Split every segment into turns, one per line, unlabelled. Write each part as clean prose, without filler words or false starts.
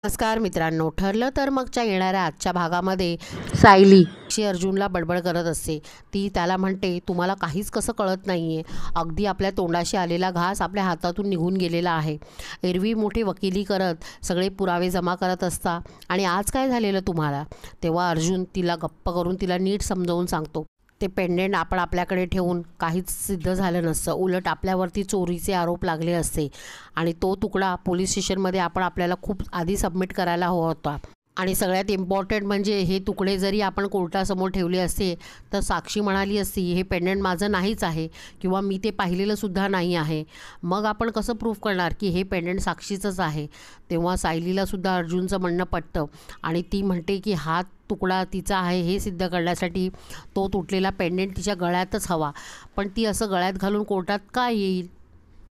नमस्कार मित्रांनो, ठरलं तर मगच्या येणाऱ्या आजच्या भागामध्ये सायली अर्जुनला बडबड करत असते. ती त्याला म्हणते, तुम्हाला काहीच कसं कळत नाही आहे. अगदी आपल्या तोंडाशी आलेला घास आपल्या हातातून निघून गेलेला आहे. एरवी मोठी वकिली करत सगळे पुरावे जमा करत असता आणि आज काय झालेलं तुम्हाला. तेव्हा अर्जुन तिला गप्प करून तिला नीट समजावून सांगतो. ते पेंडेंट आपण आपल्याकडे ठेवून काहीच सिद्ध झालं नसतं, उलट आपल्यावरती चोरीचे आरोप लागले असते आणि तो तुकडा पोलीस स्टेशनमध्ये आपण आपल्याला खूप आधी सबमिट करायला हवा होता. आणि सगळ्यात इम्पॉर्टंट म्हणजे हे तुकडे जरी आपण कोर्टासमोर ठेवले असते तर साक्षी म्हणाली असती हे पेंडंट माझं नाहीच आहे किंवा मी ते पाहिलेलं सुद्धा नाही आहे. मग आपण कसं प्रूफ करणार की हे पेंडंट साक्षीचंच आहे. तेव्हा सायलीला सुद्धा अर्जुनचं म्हणणं पटतं आणि ती म्हणते की हा तुकडा तिचा आहे हे सिद्ध करण्यासाठी तो तुटलेला पेंडंट तिच्या गळ्यातच हवा. पण ती असं गळ्यात घालून कोर्टात का येईल.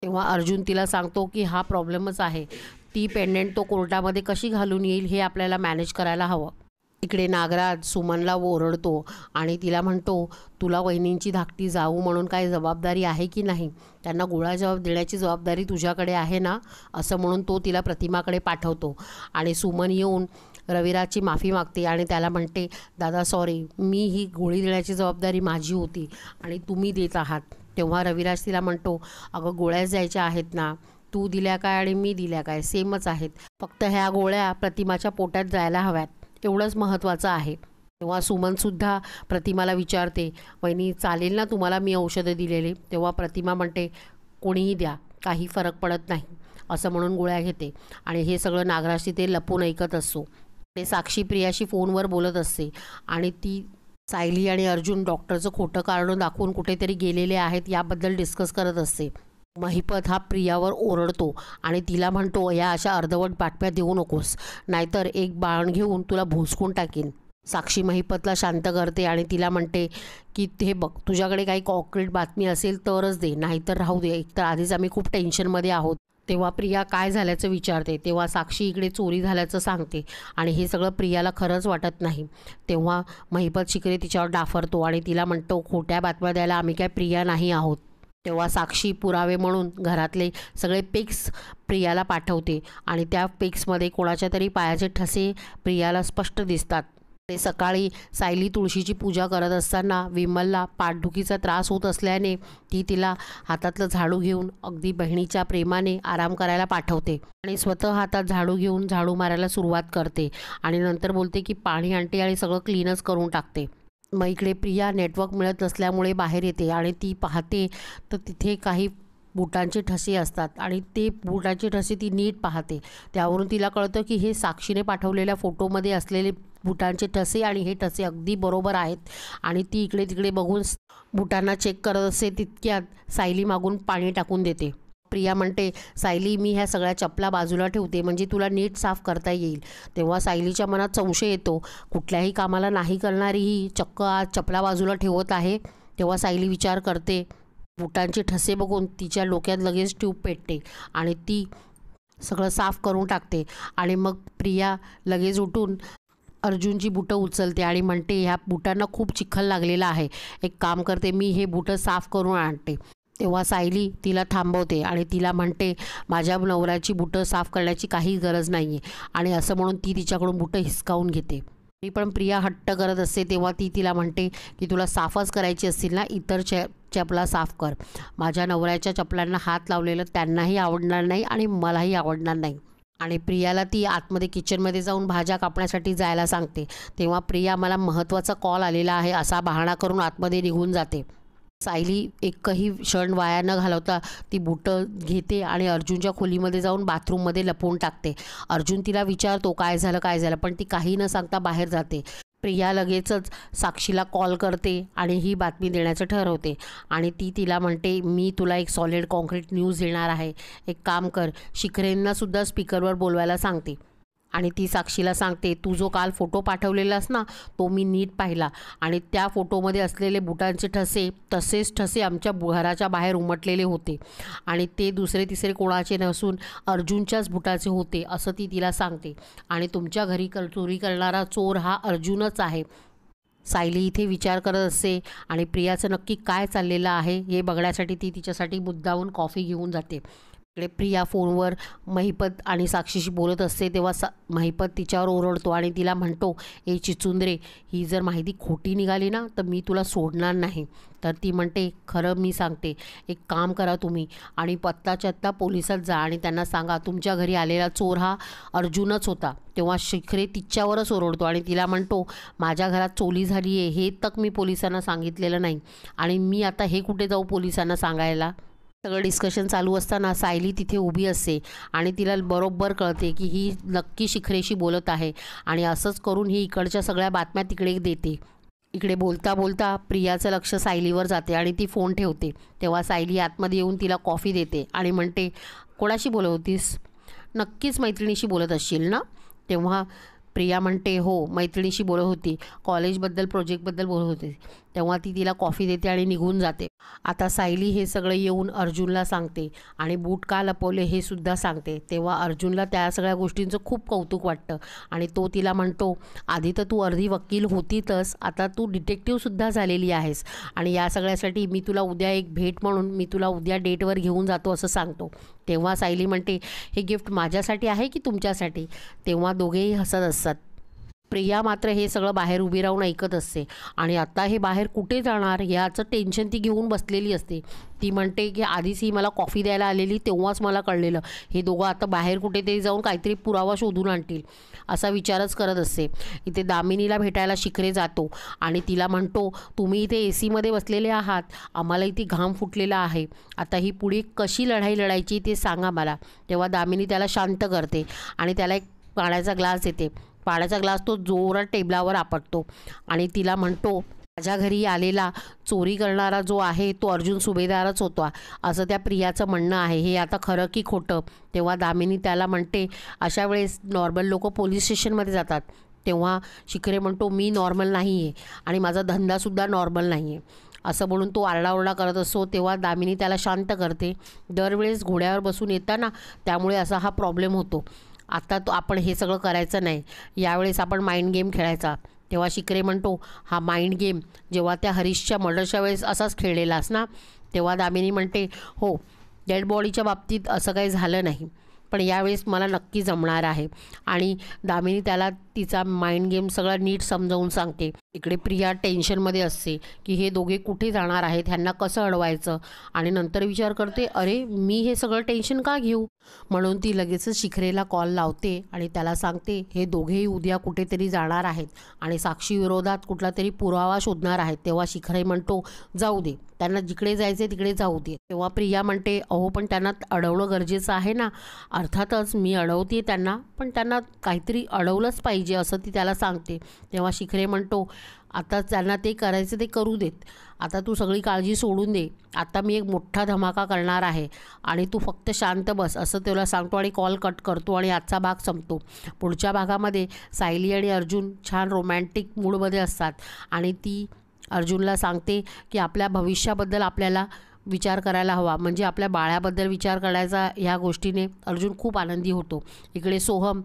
तेव्हा अर्जुन तिला सांगतो की हा प्रॉब्लेमच आहे. ती पेंडेंट तो कोर्टामध्ये कशी घालून येईल हे आपल्याला मॅनेज करायला हवं. इकडे नागराज सुमनला ओरडतो आणि तिला म्हणतो, तुला वहिनींची धाकटी जाऊ म्हणून काय जबाबदारी आहे की नाही. त्यांना गोळा जबाब देण्याची जबाबदारी तुझ्याकडे आहे ना. असं म्हणून तो तिला प्रतिमाकडे पाठवतो आणि सुमन येऊन रविराजची माफी मागते आणि त्याला म्हणते, दादा सॉरी, मी ही गोळी देण्याची जबाबदारी माझी होती आणि तुम्ही देत आहात. तेव्हा रविराज तिला म्हणतो, अगं गोळ्याच द्यायच्या आहेत ना. तू दिल्या काय आणि मी दिल्या काय सेमच आहेत. फक्त ह्या गोळ्या प्रतिमाच्या पोटात जायला हव्यात, एवढंच महत्त्वाचं आहे. तेव्हा सुमनसुद्धा प्रतिमाला विचारते, वहिनी चालेल ना तुम्हाला मी औषधं दिलेली. तेव्हा प्रतिमा म्हणते, कोणीही द्या, काही फरक पडत नाही. असं म्हणून गोळ्या घेते आणि हे सगळं नागराज तिथे लपून ऐकत असतो. ते साक्षी प्रियाशी फोनवर बोलत असते आणि ती सायली आणि अर्जुन डॉक्टरचं खोटं कारण दाखवून कुठेतरी गेलेले आहेत याबद्दल डिस्कस करत असते. महिपत हा प्रियावर ओरडतो आणि तिला म्हणतो, या अशा अर्धवट बातम्या देऊ नकोस, नाहीतर एक बाण घेऊन तुला भोसकून टाकीन. साक्षी महिपतला शांत करते आणि तिला म्हणते की हे बघ, तुझ्याकडे काही कॉन्क्रीट बातमी असेल तरच दे, नाहीतर राहू दे, एकतर आधीच आम्ही खूप टेन्शनमध्ये आहोत. तेव्हा प्रिया काय झाल्याचं विचारते. तेव्हा साक्षी इकडे चोरी झाल्याचं सांगते आणि हे सगळं प्रियाला खरंच वाटत नाही. तेव्हा महिपत शिकरे तिच्यावर डाफरतो आणि तिला म्हणतो, खोट्या बातम्या द्यायला आम्ही काय प्रिया नाही आहोत. तेव्हा साक्षी पुरावे म्हणून घरातले सगळे पिक्स प्रियाला पाठवते आणि त्या पिक्समध्ये कोणाच्या तरी पायाचे ठसे प्रियाला स्पष्ट दिसतात. ते सकाळी सायली तुळशीची पूजा करत असताना विमलला पाठदुखीचा त्रास होत असल्याने ती तिला हातातलं झाडू घेऊन अगदी बहिणीच्या प्रेमाने आराम करायला पाठवते आणि स्वतः हातात झाडू घेऊन झाडू मारायला सुरुवात करते आणि नंतर बोलते की पाणी आणते आणि सगळं क्लीनच करून टाकते. मग इकडे प्रिया नेटवर्क मिळत नसल्यामुळे बाहेर येते आणि ती पाहते तर तिथे काही बुटांचे ठसे असतात आणि ते बुटांचे ठसे ती नीट पाहते. त्यावरून तिला कळतं की हे साक्षीने पाठवलेल्या फोटोमध्ये असलेले बुटांचे ठसे आणि हे ठसे अगदी बरोबर आहेत. आणि ती इकडे तिकडे बघून बुटांना चेक करत असते तितक्यात सायली मागून पाणी टाकून देते. प्रिया म्हणते, सायली मी ह्या सगळ्या चपला बाजूला ठेवते म्हणजे तुला नीट साफ करता येईल. तेव्हा सायलीच्या मनात संशय येतो, कुठल्याही कामाला नाही करणारी ही चक्क आज चपला बाजूला ठेवत आहे. तेव्हा सायली विचार करते. बुटांचे ठसे बघून तिच्या डोक्यात लगेच ट्यूब पेटते आणि ती सगळं साफ करून टाकते. आणि मग प्रिया लगेच उठून अर्जुनची बुटं उचलते आणि म्हणते, ह्या बुटांना खूप चिखल लागलेला आहे, एक काम करते, मी हे बुटं साफ करून आणते. तेव्हा सायली तिला थांबवते आणि तिला म्हणते, माझ्या नवऱ्याची बुटं साफ करण्याची काही गरज नाही आहे. आणि असं म्हणून ती तिच्याकडून बुटं हिसकावून घेते. तरी पण प्रिया हट्ट करत असते. तेव्हा ती तिला म्हणते की तुला साफच करायची असतील ना, इतर चपला साफ कर. माझ्या नवऱ्याच्या चपलांना हात लावलेलं त्यांनाही आवडणार नाही आणि मलाही आवडणार नाही. आणि प्रियाला ती आतमध्ये किचनमध्ये जाऊन भाज्या कापण्यासाठी जायला सांगते. तेव्हा प्रिया मला महत्त्वाचा कॉल आलेला आहे असा बहाणा करून आतमध्ये निघून जाते. सायली एकही क्षण वाया न घालवता ती बुटं घेते आणि अर्जुनच्या खोलीमध्ये जाऊन बाथरूममध्ये लपवून टाकते. अर्जुन तिला विचारतो काय झालं काय झालं, पण ती काही न सांगता बाहेर जाते. प्रिया लगेचच साक्षीला कॉल करते आणि ही बातमी देण्याचं ठरवते आणि ती तिला म्हणते, मी तुला एक सॉलिड कॉन्क्रीट न्यूज देणार आहे, एक काम कर, शिखरेंनासुद्धा स्पीकरवर बोलवायला सांगते. आणि ती साक्षीला सांगते, तू जो काल फोटो पाठवलेलास ना तो मी नीट पाहिला आणि त्या फोटोमध्ये असलेले बुटांचे ठसे तसेच ठसे आमच्या घराच्या बाहेर उमटलेले होते आणि ते दुसरे तिसरे कोणाचे नसून अर्जुनच्याच बुटाचे होते असं ती तिला सांगते. आणि तुमच्या घरी चोरी करणारा चोर हा अर्जुनच आहे. सायली इथे विचार करत असते आणि प्रियाचं नक्की काय चाललेलं आहे हे बघण्यासाठी ती तिच्यासाठी मुद्दामून कॉफी घेऊन जाते. इकडे प्रिया फोनवर महिपत आणि साक्षीशी बोलत असते तेव्हा महिपत तिच्यावर ओरडतो आणि तिला म्हणतो, ए चिचुंद्रे, ही जर माहिती खोटी निघाली ना तर मी तुला सोडणार नाही. तर ती म्हणते, खरं मी सांगते, एक काम करा तुम्ही आणि पत्ताच्या आत्ता पोलिसात जा आणि त्यांना सांगा तुमच्या घरी आलेला चोर हा अर्जुनच होता. तेव्हा शिखरे तिच्यावरच ओरडतो आणि तिला म्हणतो, माझ्या घरात चोरी झाली आहे हे तक मी पोलिसांना सांगितलेलं नाही आणि मी आता हे कुठे जाऊ पोलिसांना सांगायला. सगळं डिस्कशन चालू असताना सायली तिथे उभी असते आणि तिला बरोबर कळते की ही नक्की शिखरेशी बोलत आहे आणि असंच करून ही इकडच्या सगळ्या बातम्या तिकडे देते. इकडे बोलता बोलता प्रियाचं लक्ष सायलीवर जाते आणि ती फोन ठेवते. तेव्हा सायली आतमध्ये येऊन तिला कॉफी देते आणि म्हणते, कोणाशी बोलत होतीस? नक्कीच मैत्रिणीशी बोलत असशील ना? तेव्हा प्रिया म्हणते, हो मैत्रिणीशी बोलत होती, कॉलेजबद्दल प्रोजेक्टबद्दल बोलत होते. तेव्हा ती तिला कॉफी देते आणि निघून जाते. आता सायली हे सगळं येऊन अर्जुनला सांगते आणि बूट का लपवले हे सुद्धा सांगते. तेव्हा अर्जुनला त्या सगळ्या गोष्टींचं खूप कौतुक वाटतं आणि तो तिला म्हणतो, आधी तर तू अर्धी वकील होतीतच, आता तू डिटेक्टिव्हसुद्धा झालेली आहेस आणि या सगळ्यासाठी मी तुला उद्या एक भेट म्हणून मी तुला उद्या डेटवर घेऊन जातो असं सांगतो. तेव्हा सायली म्हणते, हे गिफ्ट माझ्यासाठी आहे की तुमच्यासाठी? तेव्हा दोघेही हसत असतात. प्रिया मात्र हे सगळं बाहेर उभी राहून ऐकत असते आणि आता हे बाहेर कुठे जाणार याचं टेन्शन ती घेऊन बसलेली असते. ती म्हणते की आधीच ही मला कॉफी द्यायला आलेली तेव्हाच मला कळलेलं हे दोघं आता बाहेर कुठेतरी जाऊन काहीतरी पुरावा शोधून आणतील असा विचारच करत असते. इथे दामिनीला भेटायला शिखरे जातो आणि तिला म्हणतो, तुम्ही इथे AC मध्ये बसलेले आहात, आम्हाला इथे घाम फुटलेला आहे, आता ही पुढे कशी लढाई लढायची ते सांगा मला. तेव्हा दामिनी त्याला शांत करते आणि त्याला एक पाण्याचा ग्लास देते. पाण्याचा ग्लास तो जोरात टेबलावर आपटतो आणि तिला म्हणतो, माझ्या घरी आलेला चोरी करणारा जो आहे तो अर्जुन सुभेदारच होता असं त्या प्रियाचं म्हणणं आहे, हे आता खरं की खोटं? तेव्हा दामिनी त्याला म्हणते, अशा वेळेस नॉर्मल लोक पोलीस स्टेशनमध्ये जातात. तेव्हा शिखरे म्हणतो, मी नॉर्मल नाही आहे आणि माझा धंदासुद्धा नॉर्मल नाही आहे असं म्हणून तो आरडाओरडा करत असतो. तेव्हा दामिनी त्याला शांत करते, दरवेळेस घोड्यावर बसून येतं ना त्यामुळे असा हा प्रॉब्लेम होतो. आता तो आपण हे सगळं करायचं नाही, यावेळेस आपण माइंड गेम खेळायचा. तेव्हा शिखरे म्हणतो, हा माइंड गेम जेव्हा त्या हरीशच्या मर्डरच्या वेळेस असाच खेळलेलास ना? तेव्हा दामिनी म्हणते, हो, डेड बॉडीच्या बाबतीत असं काही झालं नाही पण यावेळेस मला नक्की जमणार आहे आणि दामिनी त्याला तिचा माइंड गेम सगळा नीट समजावून सांगते. इकडे प्रिया टेन्शनमध्ये असते की हे दोघे कुठे जाणार आहेत, ह्यांना कसं अडवायचं आणि नंतर विचार करते, अरे मी हे सगळं टेन्शन का घेऊ? म्हणून ती लगेचच शिखरेला कॉल लावते आणि त्याला सांगते, हे दोघेही उद्या कुठेतरी जाणार आहेत आणि साक्षी विरोधात कुठला तरी पुरावा शोधणार आहेत. तेव्हा शिखरे म्हणतो, जाऊ दे, त्यांना जिकडे जायचे तिकडे जाऊ दे. तेव्हा प्रिया म्हणते, अहो पण त्यांना अडवणं गरजेचं आहे ना? अर्थातच मी अडवते त्यांना, पण त्यांना काहीतरी अडवलंच पाहिजे असं ती त्याला सांगते. तेव्हा शिखरे म्हणतो, आता त्यांना ते करायचं ते करू देत, आता तू सगळी काळजी सोडून दे, आता मी एक मोठा धमाका करणार आहे आणि तू फक्त शांत बस असं त्याला सांगतो आणि कॉल कट करतो आणि आजचा भाग संपतो. पुढच्या भागामध्ये सायली आणि अर्जुन छान रोमॅन्टिक मूडमध्ये असतात आणि ती अर्जुनला सांगते की आपल्या भविष्याबद्दल आपल्याला विचार करायला हवा, म्हणजे आपल्या बाळाबद्दल विचार करायचा. ह्या गोष्टीने अर्जुन खूप आनंदी होतो. इकडे सोहम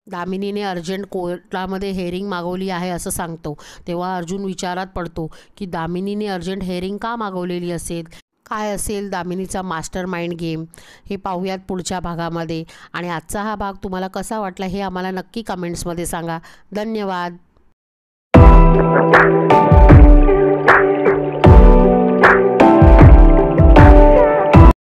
दामिनीने अर्जंट कोर्टामध्ये हेअरिंग मागवली आहे असं सांगतो. तेव्हा अर्जुन विचारात पडतो की दामिनीने अर्जंट हेअरिंग का मागवलेली असेल, काय असेल दामिनीचा मास्टर माइंड गेम, हे पाहूयात पुढच्या भागामध्ये. आणि आजचा हा भाग तुम्हाला कसा वाटला हे आम्हाला नक्की कमेंट्समध्ये सांगा. धन्यवाद.